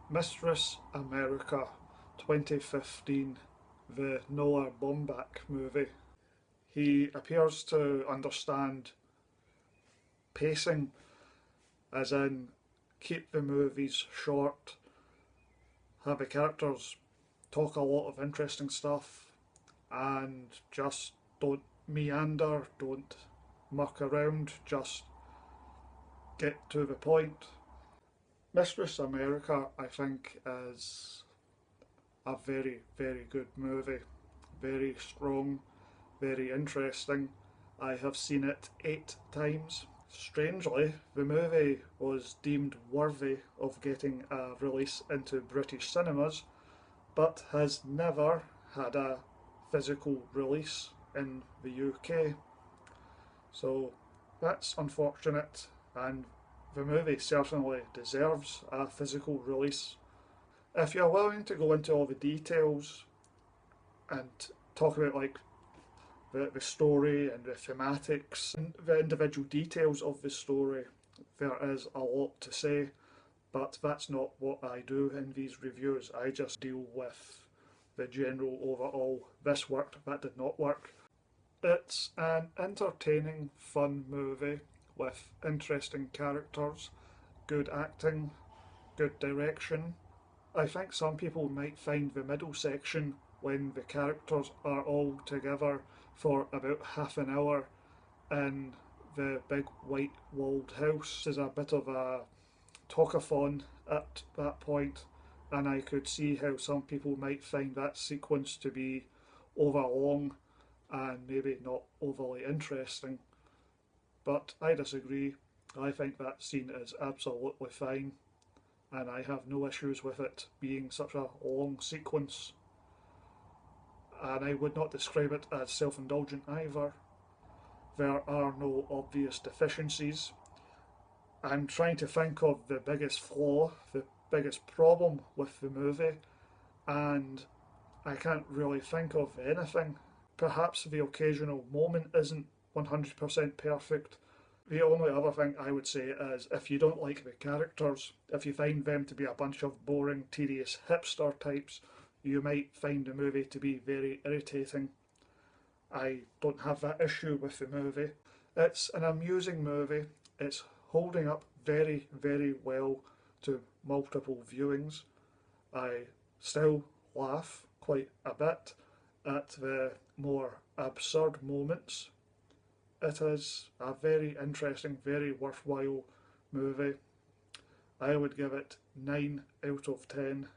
Mistress America 2015, the Noah Baumbach movie. He appears to understand pacing, as in keep the movies short, have the characters talk a lot of interesting stuff, and just don't meander, don't muck around, just get to the point. Mistress America, I think, is a very, very good movie. Very strong, very interesting. I have seen it 8 times. Strangely, the movie was deemed worthy of getting a release into British cinemas, but has never had a physical release in the UK. So that's unfortunate, and the movie certainly deserves a physical release. If you're willing to go into all the details and talk about like the story and the thematics and the individual details of the story, there is a lot to say, but that's not what I do in these reviews. I just deal with the general overall, this worked, that did not work. It's an entertaining, fun movie with interesting characters, good acting, good direction. I think some people might find the middle section, when the characters are all together for about half an hour in the big white walled house, is a bit of a talkathon at that point, and I could see how some people might find that sequence to be overlong and maybe not overly interesting. But I disagree. I think that scene is absolutely fine, and I have no issues with it being such a long sequence. And I would not describe it as self indulgent either. There are no obvious deficiencies. I'm trying to think of the biggest flaw, the biggest problem with the movie, and I can't really think of anything. Perhaps the occasional moment isn't 100% perfect. The only other thing I would say is if you don't like the characters, if you find them to be a bunch of boring, tedious hipster types, you might find the movie to be very irritating. I don't have that issue with the movie. It's an amusing movie. It's holding up very, very well to multiple viewings. I still laugh quite a bit at the more absurd moments. It is a very interesting, very worthwhile movie. I would give it 9 out of 10.